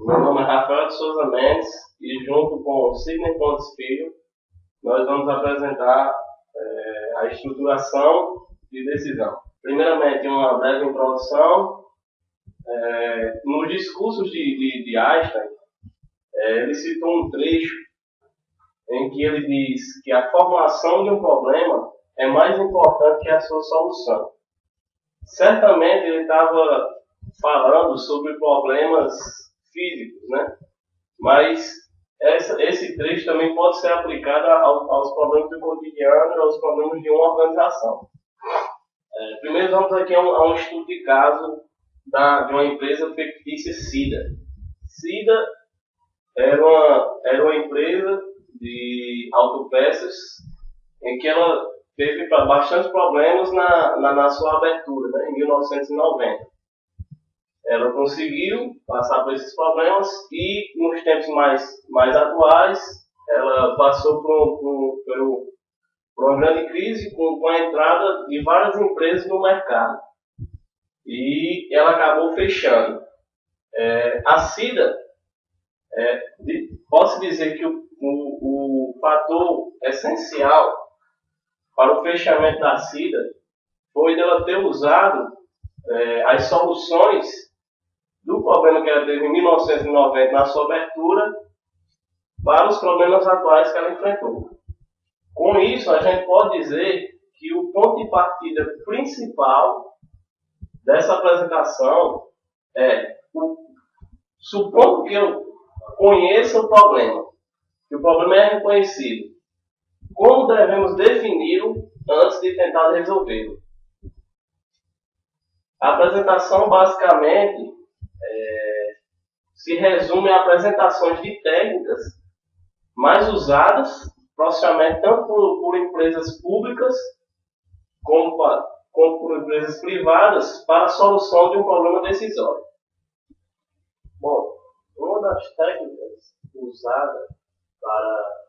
Meu nome é Rafael de Souza Mendes e junto com Sidney Pontes Filho, nós vamos apresentar a estruturação de decisão. Primeiramente, uma breve introdução. Nos discursos de Einstein, ele citou um trecho em que ele diz que a formulação de um problema é mais importante que a sua solução. Certamente ele estava falando sobre problemas físicos, né? Mas esse trecho também pode ser aplicado aos problemas do cotidiano e aos problemas de uma organização. Primeiro vamos aqui a um estudo de caso de uma empresa fictícia SIDA. SIDA era uma empresa de autopeças em que ela teve bastantes problemas na sua abertura, né, em 1990. Ela conseguiu passar por esses problemas e, nos tempos mais atuais, ela passou por uma grande crise com a entrada de várias empresas no mercado. E ela acabou fechando. A SIDA, posso dizer que o fator essencial para o fechamento da SIDA foi dela ter usado as soluções do problema que ela teve em 1990 na sua abertura para os problemas atuais que ela enfrentou. Com isso, a gente pode dizer que o ponto de partida principal dessa apresentação supondo que eu conheça o problema, que o problema é reconhecido, como devemos defini-lo antes de tentar resolvê-lo? A apresentação, basicamente, se resume a apresentações de técnicas mais usadas profissionalmente tanto por empresas públicas como por empresas privadas para a solução de um problema decisório. Bom, uma das técnicas usadas para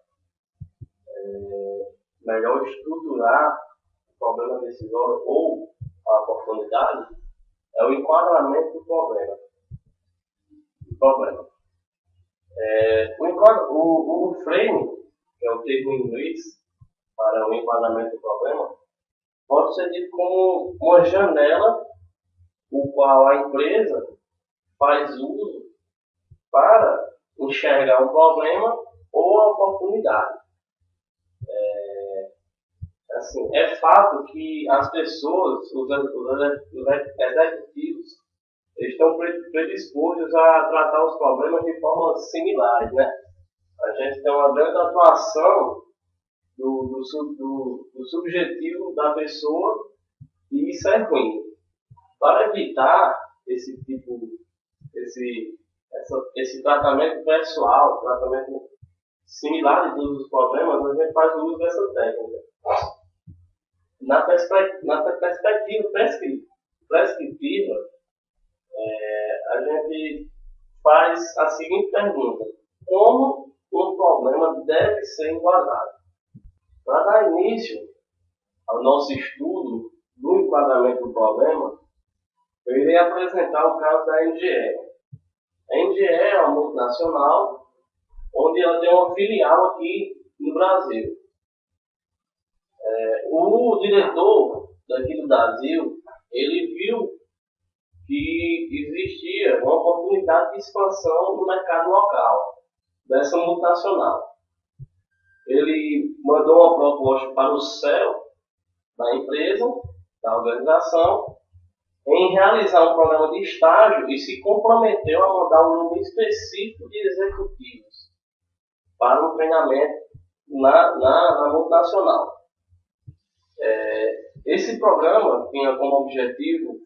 melhor estruturar o problema decisório ou a oportunidade é o enquadramento do problema. O frame, que é o termo em inglês para o enquadramento do problema, pode ser dito como uma janela o qual a empresa faz uso para enxergar um problema ou a oportunidade. É fato que as pessoas, os executivos, estão predispostos a tratar os problemas de formas similares, né? A gente tem uma grande atuação do subjetivo da pessoa e isso é ruim. Para evitar esse tratamento pessoal, tratamento similar de todos os problemas, a gente faz uso dessa técnica. Na perspectiva prescritiva, a gente faz a seguinte pergunta: como um problema deve ser enquadrado? Para dar início ao nosso estudo do enquadramento do problema, eu irei apresentar o caso da NGE. A NGE é uma multinacional onde ela tem uma filial aqui no Brasil. O diretor daqui do Brasil, ele viu que existia uma oportunidade de expansão no mercado local dessa multinacional. Ele mandou uma proposta para o CEO da empresa, da organização, em realizar um programa de estágio e se comprometeu a mandar um número específico de executivos para um treinamento na multinacional. Esse programa tinha como objetivo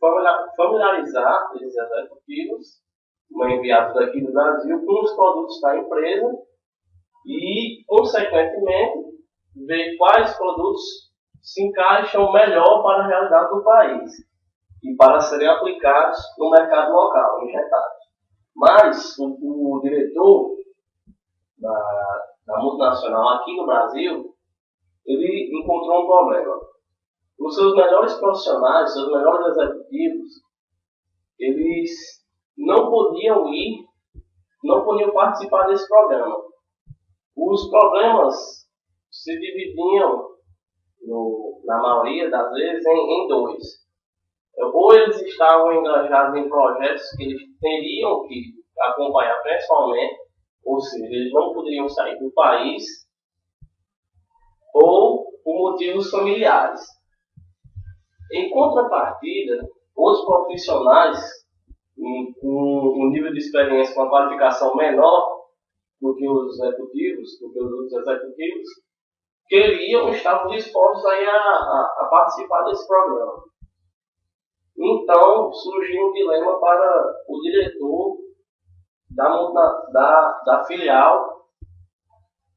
familiarizar esses executivos enviados daqui do Brasil com os produtos da empresa e, consequentemente, ver quais produtos se encaixam melhor para a realidade do país e para serem aplicados no mercado local, injetados. Mas o diretor da multinacional aqui no Brasil, ele encontrou um problema. Os seus melhores profissionais, seus melhores executivos, eles não podiam ir podiam participar desse programa. Os problemas se dividiam, na maioria das vezes, em dois. Ou eles estavam engajados em projetos que eles teriam que acompanhar pessoalmente, ou seja, eles não poderiam sair do país, ou por motivos familiares. Em contrapartida, os profissionais com um nível de experiência, com uma qualificação menor do que os outros executivos, estavam dispostos aí a participar desse programa. Então, surgiu um dilema para o diretor da filial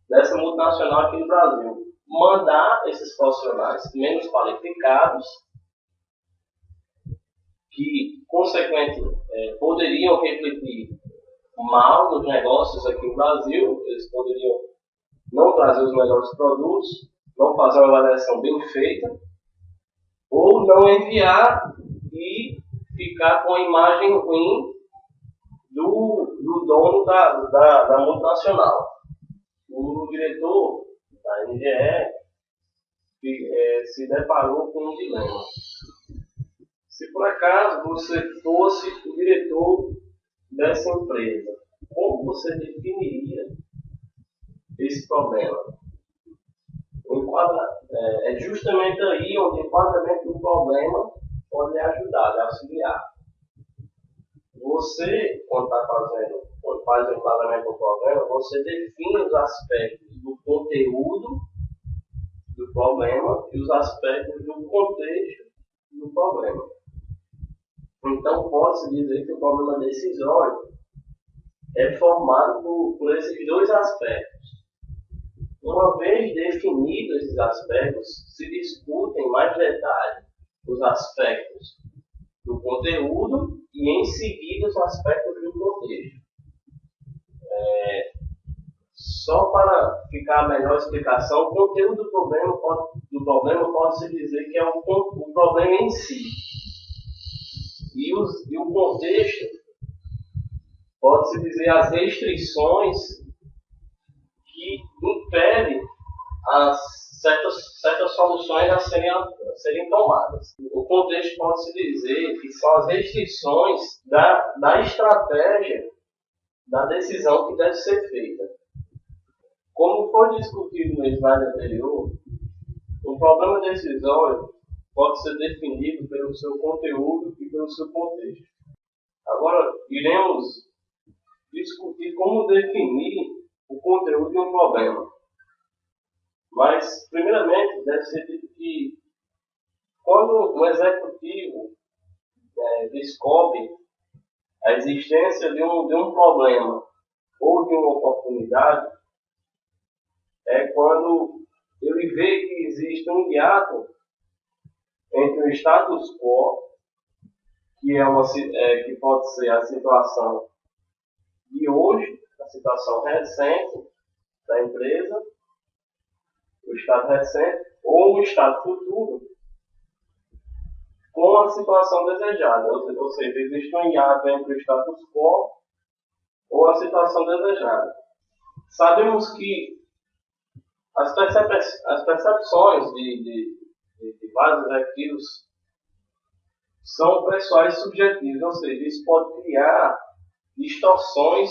dessa multinacional aqui no Brasil mandar esses profissionais menos qualificados, que, consequentemente, poderiam refletir mal nos negócios aqui no Brasil, eles poderiam não trazer os melhores produtos, não fazer uma avaliação bem feita, ou não enviar e ficar com a imagem ruim do dono da multinacional. O diretor da NGE se deparou com um dilema. Se por acaso você fosse o diretor dessa empresa, como você definiria esse problema? É justamente aí onde o enquadramento do problema pode lhe ajudar, lhe auxiliar. Você, quando faz o enquadramento do problema, você define os aspectos do conteúdo do problema e os aspectos do contexto do problema. Então, pode-se dizer que o problema decisório é formado por esses dois aspectos. Uma vez definidos esses aspectos, se discutem em mais detalhe os aspectos do conteúdo e, em seguida, os aspectos do contexto. Só para ficar a melhor explicação, o conteúdo do problema pode-se dizer que é o problema em si. E o contexto pode-se dizer as restrições que impedem certas soluções a serem tomadas. O contexto pode-se dizer que são as restrições da estratégia da decisão que deve ser feita. Como foi discutido no slide anterior, um problema decisório pode ser definido pelo seu conteúdo e pelo seu contexto. Agora, iremos discutir como definir o conteúdo de um problema. Mas, primeiramente, deve ser dito que quando um executivo descobre a existência de um problema ou de uma oportunidade, é quando ele vê que existe um hiato entre o status quo, que pode ser a situação de hoje, a situação recente da empresa, o estado recente, ou o estado futuro, com a situação desejada. Ou seja, existe um hiato entre o status quo ou a situação desejada. Sabemos que as percepções de vários executivos são pessoais e subjetivas, ou seja, isso pode criar distorções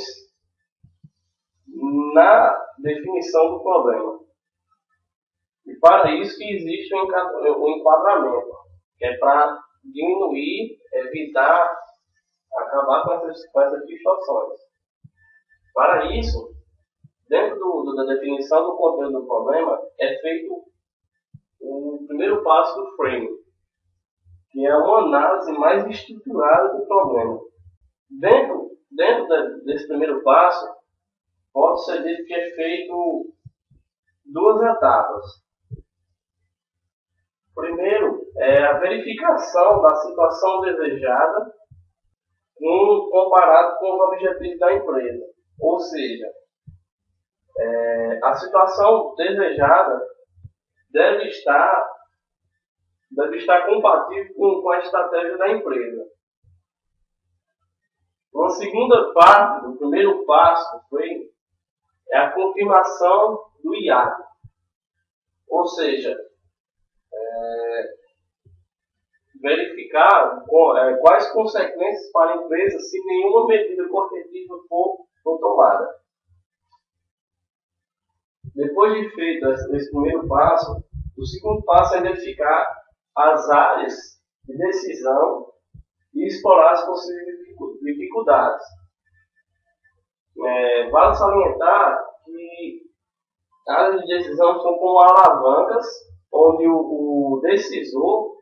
na definição do problema. E para isso que existe o enquadramento, que é para diminuir, evitar, acabar com essas distorções. Para isso, dentro da definição do conteúdo do problema, é feito o primeiro passo do frame, que é uma análise mais estruturada do problema. Dentro desse primeiro passo, pode ser dito que é feito duas etapas. Primeiro, é a verificação da situação desejada comparado com os objetivos da empresa. Ou seja, a situação desejada deve estar compatível com a estratégia da empresa. Uma Uma segunda parte do primeiro passo é a confirmação do hiato. Ou seja, verificar quais consequências para a empresa se nenhuma medida corretiva for tomada. Depois de feito esse primeiro passo, o segundo passo é identificar as áreas de decisão e explorar as possíveis dificuldades. Vale salientar que áreas de decisão são como alavancas, onde o decisor,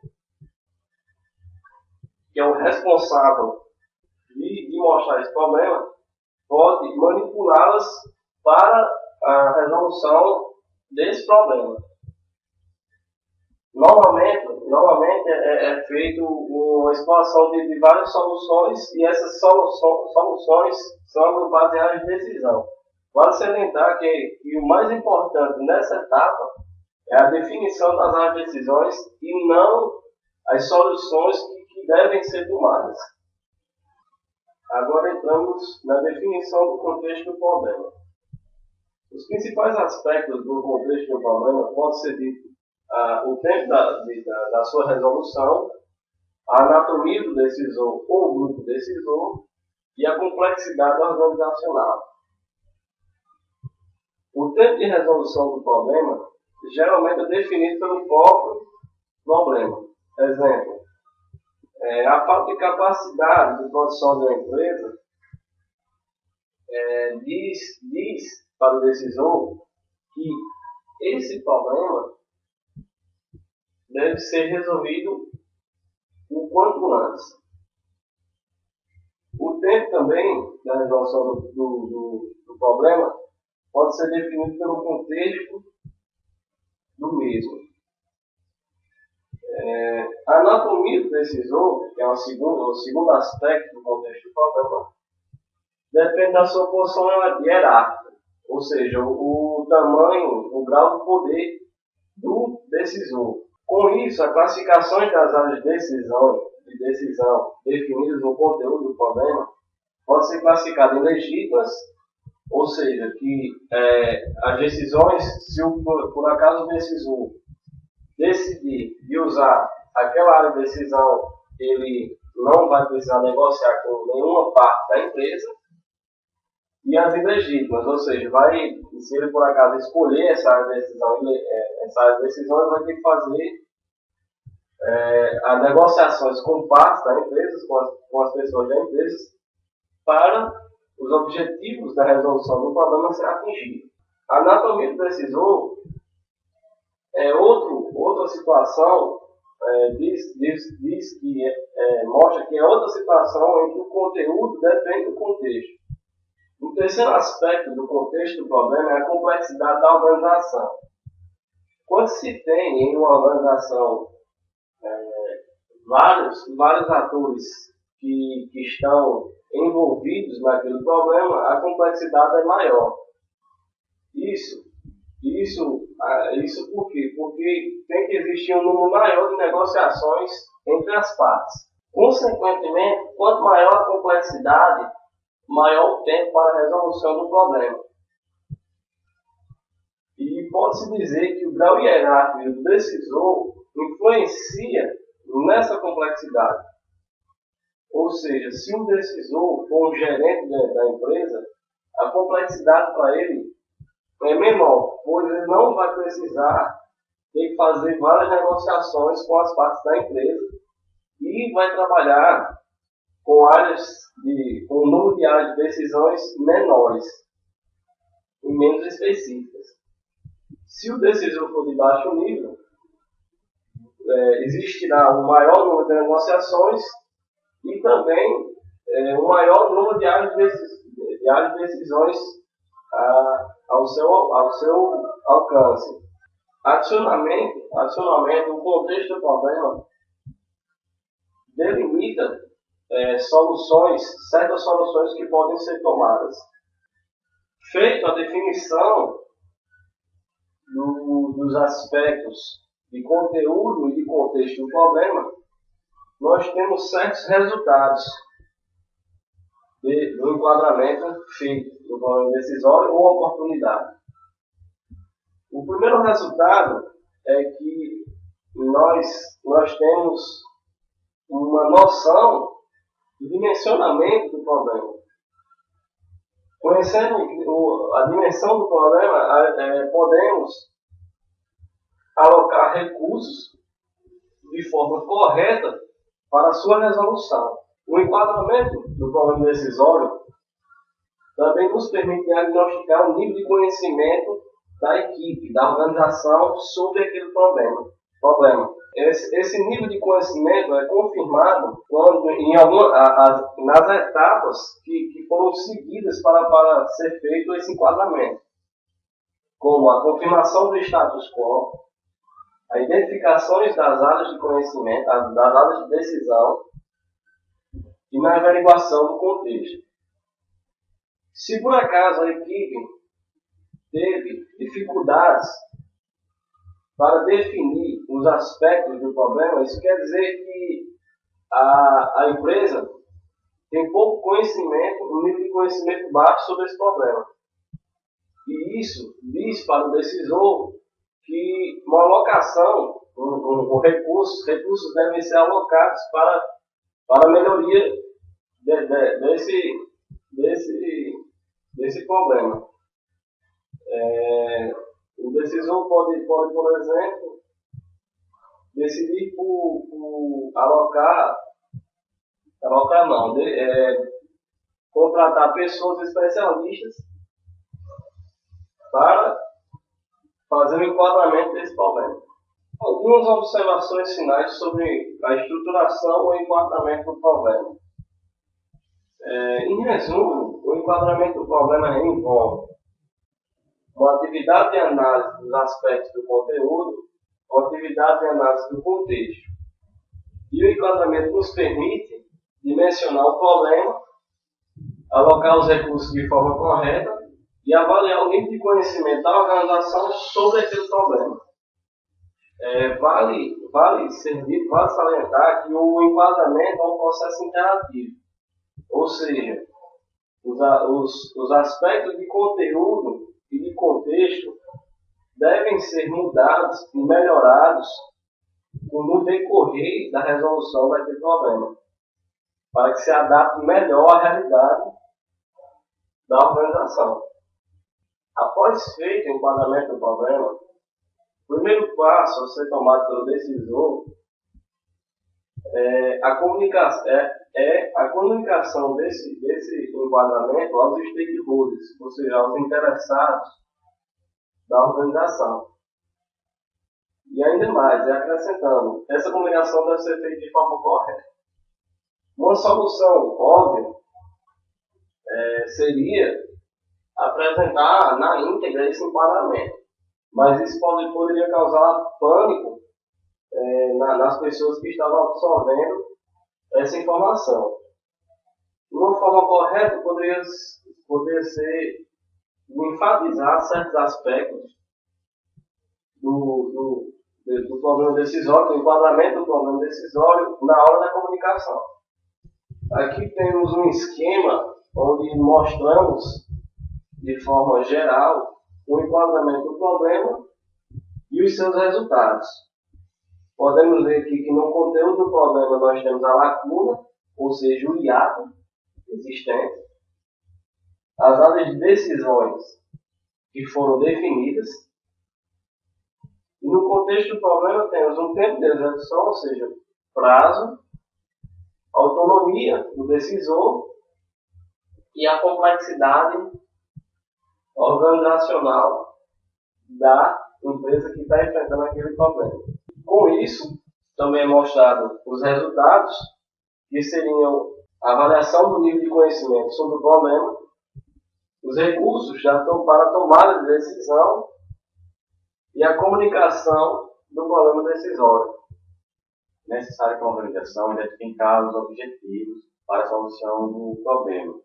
que é o responsável de mostrar esse problema, pode manipulá-las para a resolução desse problema. Normalmente é feito uma exploração de várias soluções e essas soluções são agrupadas em áreas de decisão. Vale salientar que o mais importante nessa etapa é a definição das áreas de decisões e não as soluções que devem ser tomadas. Agora entramos na definição do contexto do problema. Os principais aspectos do contexto do problema podem ser dito o tempo da sua resolução, a anatomia do decisor ou grupo decisor e a complexidade organizacional. O tempo de resolução do problema geralmente é definido pelo próprio problema. Exemplo, a falta de capacidade de produção de uma empresa diz para o decisor que esse problema deve ser resolvido o quanto antes. O tempo também da resolução do problema pode ser definido pelo contexto do mesmo. A anatomia do decisor, que é o segundo aspecto do contexto do problema, depende da sua posição hierárquica, ou seja, o tamanho, o grau de poder do decisor. Com isso, as classificações das áreas de decisão definidas no conteúdo do problema podem ser classificadas em legítimas, ou seja, que as decisões, se por acaso o decisor decidir de usar aquela área de decisão, ele não vai precisar negociar com nenhuma parte da empresa. E as ilegítimas, ou seja, se ele por acaso escolher essa área de decisão, ele vai ter que fazer as negociações com partes da empresa, com as pessoas da empresa, para os objetivos da resolução do problema ser atingidos. A anatomia do decisor é outra situação, mostra que é outra situação em que o conteúdo depende do contexto. O terceiro aspecto do contexto do problema é a complexidade da organização. Quando se tem em uma organização vários atores que estão envolvidos naquele problema, a complexidade é maior. Isso por quê? Porque tem que existir um número maior de negociações entre as partes. Consequentemente, quanto maior a complexidade, maior o tempo para a resolução do problema. E pode-se dizer que o grau hierárquico do decisor influencia nessa complexidade. Ou seja, se o decisor for um gerente da empresa, a complexidade para ele é menor, pois ele não vai precisar ter que fazer várias negociações com as partes da empresa e vai trabalhar com um número de áreas de decisões menores e menos específicas. Se o decisor for de baixo nível, existirá um maior número de negociações e também um maior número de áreas de decisões ao seu alcance. Adicionalmente, o contexto do problema delimita certas soluções que podem ser tomadas. Feito a definição dos aspectos de conteúdo e de contexto do problema, nós temos certos resultados. do enquadramento feito no problema decisório ou oportunidade. O primeiro resultado é que nós temos uma noção do dimensionamento do problema. Conhecendo a dimensão do problema, podemos alocar recursos de forma correta para a sua resolução. O enquadramento do problema decisório também nos permite diagnosticar o nível de conhecimento da equipe, da organização sobre aquele problema. Esse nível de conhecimento é confirmado quando, nas etapas que foram seguidas para ser feito esse enquadramento, como a confirmação do status quo, a identificação das áreas de conhecimento, das áreas de decisão e na averiguação do contexto. Se por acaso a equipe teve dificuldades para definir os aspectos do problema, isso quer dizer que a empresa tem pouco conhecimento, um nível de conhecimento baixo sobre esse problema. E isso diz para o decisor que uma alocação, recursos devem ser alocados para a melhoria desse problema. O decisor pode, por exemplo, decidir por contratar pessoas especialistas para fazer o enquadramento desse problema. Algumas observações finais sobre a estruturação ou enquadramento do problema. Em resumo, o enquadramento do problema envolve uma atividade de análise dos aspectos do conteúdo, uma atividade de análise do contexto. E o enquadramento nos permite dimensionar o problema, alocar os recursos de forma correta e avaliar o nível de conhecimento da organização sobre aquele problema. Vale salientar que o enquadramento é um processo interativo, ou seja, os aspectos de conteúdo e de contexto devem ser mudados e melhorados no decorrer da resolução daquele problema, para que se adapte melhor à realidade da organização. Após feito o enquadramento do problema, o primeiro passo a ser tomado pelo decisor é a comunicação desse enquadramento aos stakeholders, ou seja, aos interessados da organização. E ainda mais, acrescentando, essa comunicação deve ser feita de forma correta. Uma solução óbvia seria apresentar na íntegra esse enquadramento, mas isso poderia causar pânico nas pessoas que estavam absorvendo essa informação. Uma forma correta poderia ser enfatizar certos aspectos do problema decisório, do enquadramento do problema decisório na hora da comunicação. Aqui temos um esquema onde mostramos de forma geral o enquadramento do problema e os seus resultados. Podemos ver aqui que no conteúdo do problema nós temos a lacuna, ou seja, o hiato existente, as áreas de decisões que foram definidas, e no contexto do problema temos um tempo de execução, ou seja, prazo, autonomia do decisor e a complexidade organizacional da empresa que está enfrentando aquele problema. Com isso, também é mostrado os resultados, que seriam a avaliação do nível de conhecimento sobre o problema, os recursos para a tomada de decisão e a comunicação do problema decisório. Necessário para a organização identificar os objetivos para a solução do problema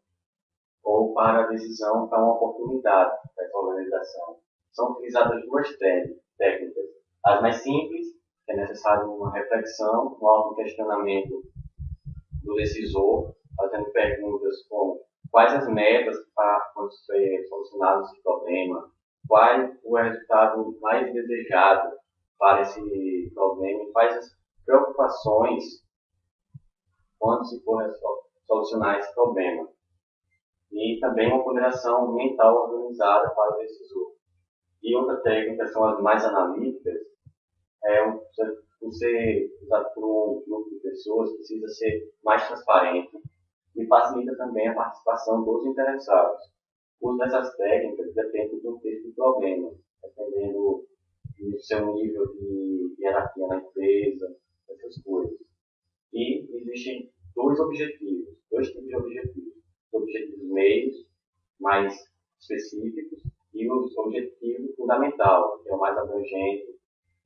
ou para a decisão para uma oportunidade dessa organização. São utilizadas duas técnicas. As mais simples, que é necessário uma reflexão, um autoquestionamento do decisor, fazendo perguntas como quais as metas para ser solucionado esse problema, qual o resultado mais desejado para esse problema, quais as preocupações quando se for solucionar esse problema. E também uma ponderação mental organizada para o decisor. E outra técnica são as mais analíticas, você, usado por um grupo de pessoas, precisa ser mais transparente e facilita também a participação dos interessados. O uso dessas técnicas depende do contexto do problema, dependendo do seu nível de hierarquia na empresa, essas coisas. E existem dois tipos de objetivos. Os objetivos meios, mais específicos, e o objetivo fundamental, que é o mais abrangente.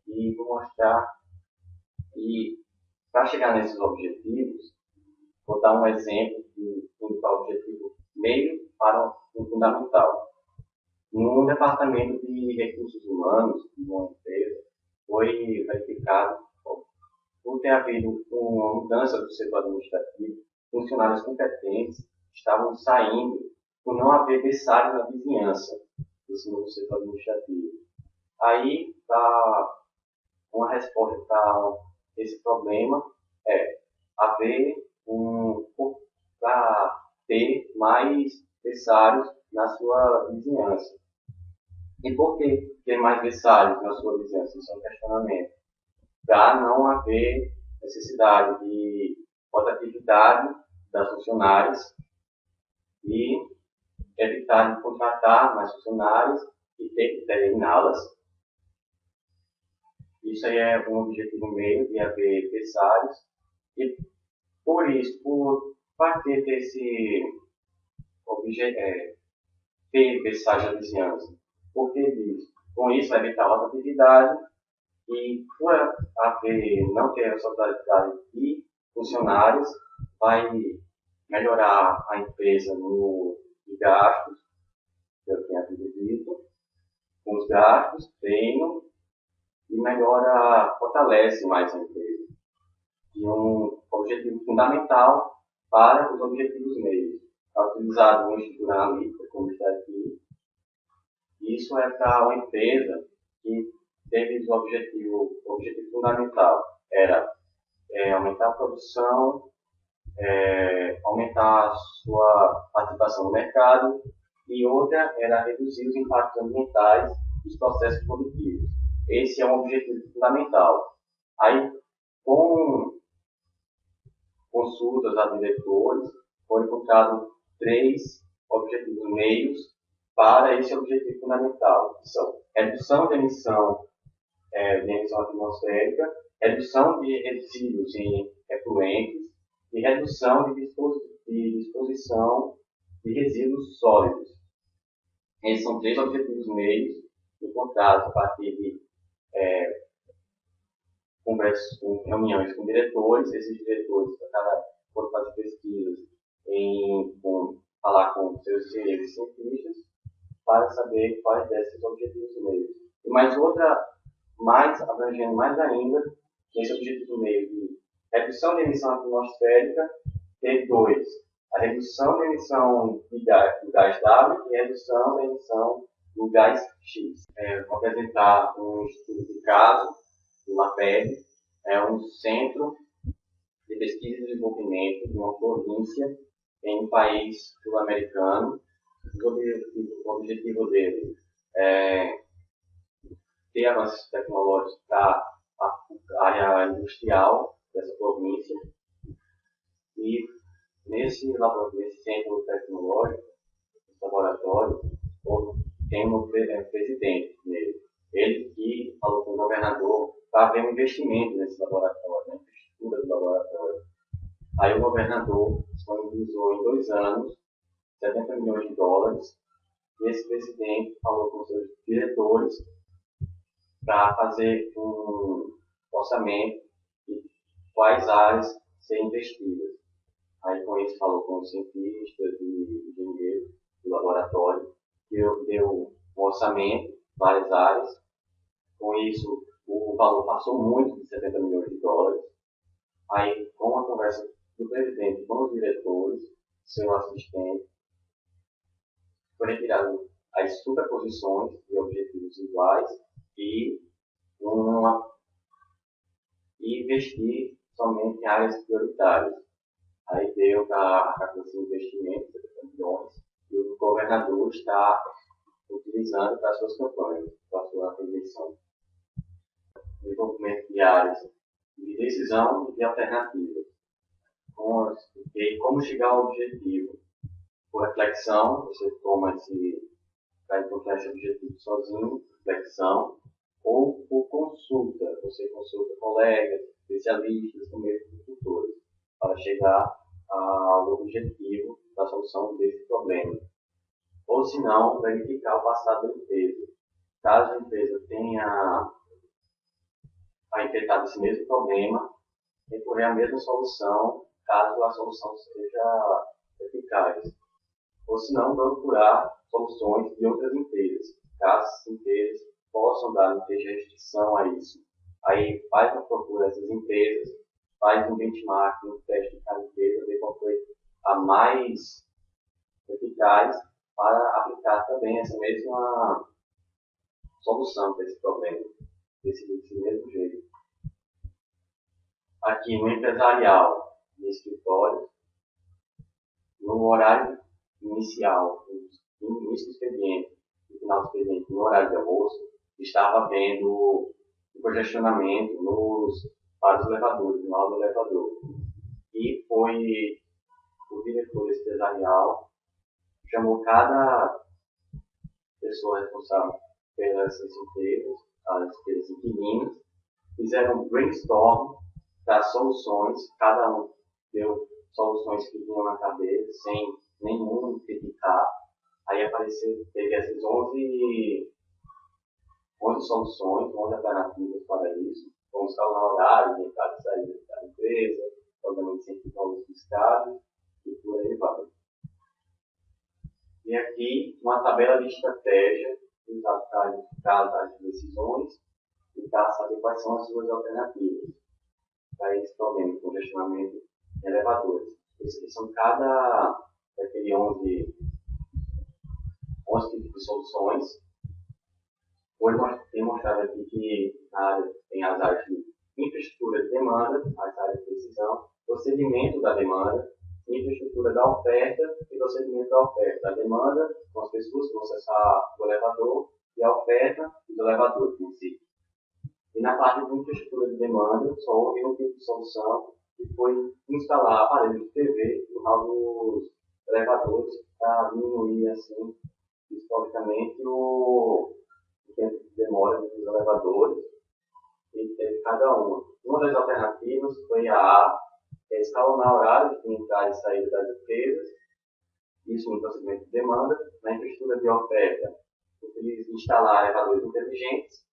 E vou mostrar que, para chegar nesses objetivos, vou dar um exemplo de indo para o objetivo meio para o fundamental. No departamento de recursos humanos de uma empresa, foi verificado, por ter havido uma mudança do setor administrativo, funcionários competentes estavam saindo por não haver berçário na vizinhança desse novo setor administrativo. Aí, uma resposta para esse problema é haver para ter mais berçários na sua vizinhança. E por que ter mais berçários na sua vizinhança? Isso é um questionamento. Para não haver necessidade de rotatividade das funcionárias e evitar de contratar mais funcionários e ter que terminá-las. Isso aí é um objetivo meio de haver berçários. E por isso, para ter esse ter berçários da vizinhança, porque com isso vai evitar a rotatividade e por não ter essa totalidade de funcionários, vai melhorar a empresa de gastos, que eu tinha dito, com os gastos, treino, e fortalece mais a empresa. E um objetivo fundamental para os objetivos meios. É utilizado uma estrutura analítica, como está aqui. Isso é para uma empresa que teve o objetivo fundamental. Era aumentar a produção, aumentar a sua participação no mercado, e outra era reduzir os impactos ambientais dos processos produtivos. Esse é um objetivo fundamental. Aí, com consultas a diretores, foram encontrados 3 objetivos meios para esse objetivo fundamental, que são redução de emissão atmosférica, redução de resíduos em efluentes e redução de disposição de resíduos sólidos. Esses são 3 objetivos meios encontrados a partir de conversas, com reuniões com diretores. Esses diretores foram fazer pesquisas, falar com seus engenheiros e cientistas para saber quais desses objetivos meios. E mais outra, abrangendo mais ainda, esse objetivo meio de redução de emissão atmosférica, T2, a redução da emissão do gás W e a redução da emissão do gás X. Vou apresentar um estudo de caso do LAPED, um centro de pesquisa e desenvolvimento de uma província em um país sul-americano. O objetivo dele é ter avanços tecnológicos para a área industrial dessa província. E nesse centro tecnológico, nesse laboratório, tem um presidente nele. Ele que falou com o governador para haver um investimento nesse laboratório, na infraestrutura do laboratório. Aí o governador disponibilizou em 2 anos $70 milhões, e esse presidente falou com seus diretores para fazer um orçamento de quais áreas serem investidas. Aí com isso falou com os cientistas e engenheiros do laboratório, que deu um orçamento, várias áreas. Com isso, o valor passou muito de $70 milhões. Aí, com a conversa do presidente com os diretores, seu assistente, foi retirado as superposições de objetivos iguais e investir somente em áreas prioritárias. Aí deu para a Caixa de Investimentos, 70 milhões, e o governador está utilizando para suas campanhas, para sua reeleição. Desenvolvimento de áreas de decisão e de alternativas. Como chegar ao objetivo? Por reflexão, você toma para encontrar esse objetivo sozinho, reflexão, ou por consulta, você consulta colegas, especialistas, também consultores, para chegar ao objetivo da solução desse problema. Ou se não, verificar o passado da empresa. Caso a empresa tenha enfrentado esse mesmo problema, recorrer à mesma solução, caso a solução seja eficaz. Ou se não, procurar soluções de outras empresas, caso as empresas possam dar, não seja restrição a isso. Aí faz uma procura dessas empresas, faz um benchmark, um teste de cada empresa, ver qual foi a mais eficaz para aplicar também essa mesma solução para esse problema, desse mesmo jeito. Aqui no empresarial, no escritório, no horário inicial, no início do expediente, no final do expediente, no horário de almoço, estava havendo um congestionamento para os elevadores, no lado do elevador. E foi o diretor empresarial, chamou cada pessoa responsável pelas empresas, as empresas inquilinas, fizeram um brainstorm das soluções, cada um deu soluções que vinham na cabeça, sem nenhum criticar. Aí teve essas 11 soluções, 11 alternativas para isso, como escalar horário, entrada e saída da empresa, pagamento de valores fiscais e por aí vai. E aqui uma tabela de estratégia usada para cada as decisões e para saber quais são as suas alternativas para esse problema de congestionamento em elevadores. Esses são daquele 11 tipos de soluções. Vou demonstrar aqui que na área tem as áreas de infraestrutura de demanda, as áreas de decisão, procedimento da demanda, infraestrutura da oferta e procedimento da oferta. A demanda com as pessoas que vão acessar o elevador e a oferta do elevador em si. E na parte de infraestrutura de demanda, só houve um tipo de solução que foi instalar aparelhos de TV no hall dos elevadores para diminuir, assim, historicamente, o tempo de demora dos elevadores. E teve cada uma. Uma das alternativas foi a que é escalonar o horário de entrada e saída das empresas, isso no procedimento de demanda. Na infraestrutura de oferta, instalar elevadores inteligentes,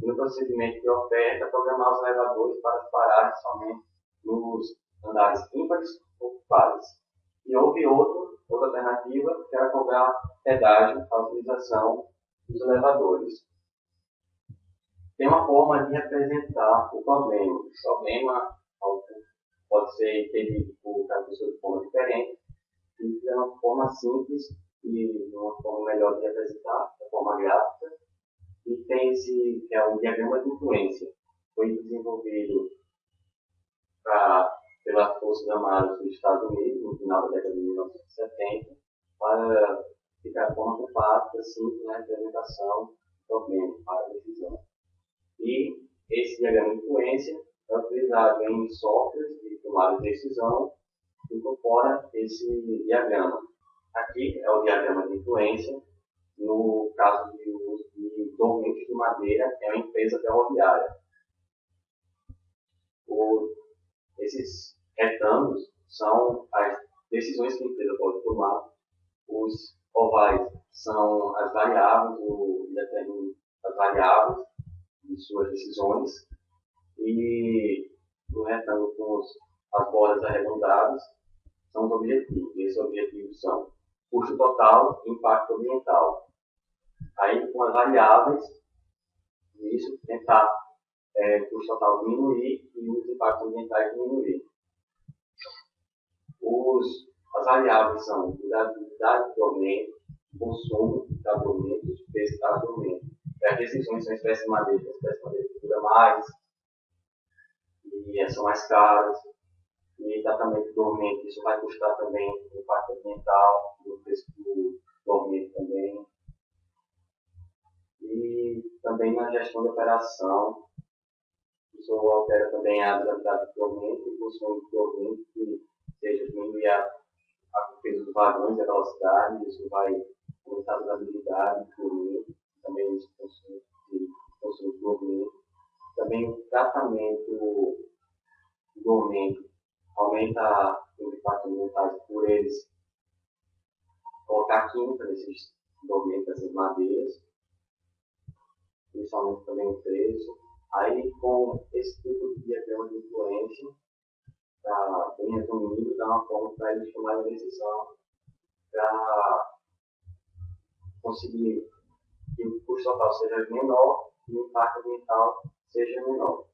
e no procedimento de oferta, programar os elevadores para pararem somente nos andares ímpares ou pares. E houve outra alternativa, que era cobrar pedágio para a utilização dos elevadores. Tem uma forma de representar o problema. O problema pode ser entendido por cada pessoa de forma diferente, e é uma forma simples e uma forma melhor de representar, de forma gráfica. E tem esse, que é um diagrama de influência. Foi desenvolvido pelas Forças Armadas dos Estados Unidos, no final da década de 1970, para ficar de forma compacta, simples na representação do problema, para a decisão. E esse diagrama de influência é utilizado em softwares de tomada de decisão que incorpora esse diagrama. Aqui é o diagrama de influência. No caso de uso de dormentes de madeira, é uma empresa ferroviária. Esses retângulos são as decisões que a empresa pode tomar. Os ovais são as variáveis, as variáveis de suas decisões. E o retângulo com as bordas arredondadas são os objetivos. Esses objetivos são custo total e impacto ambiental. Aí, com as variáveis, isso tentar custo total diminuir e os impactos ambientais diminuir. As variáveis são durabilidade do dormento, consumo da dormento e preço da dormento. As decisões são espécies de madeira, que dura mais, e são mais caras, e tratamento do dormento, isso vai custar também no impacto ambiental, no preço do dormento também. E também na gestão de operação, isso altera também a durabilidade do dormento e o consumo do dormento, que seja diminuir a peso dos vagões e a velocidade, isso vai aumentar a durabilidade do dormento, também o consumo do dormento. Também o tratamento do dormento aumenta os impactos ambientais por eles colocar química nesses dormentos, nessas madeiras, isso aumenta também o preço. Aí, com esse tipo de diagrama de influência, bem resumido, dá uma forma para eles tomarem a decisão para conseguir que o custo total seja menor e o impacto ambiental seja menor.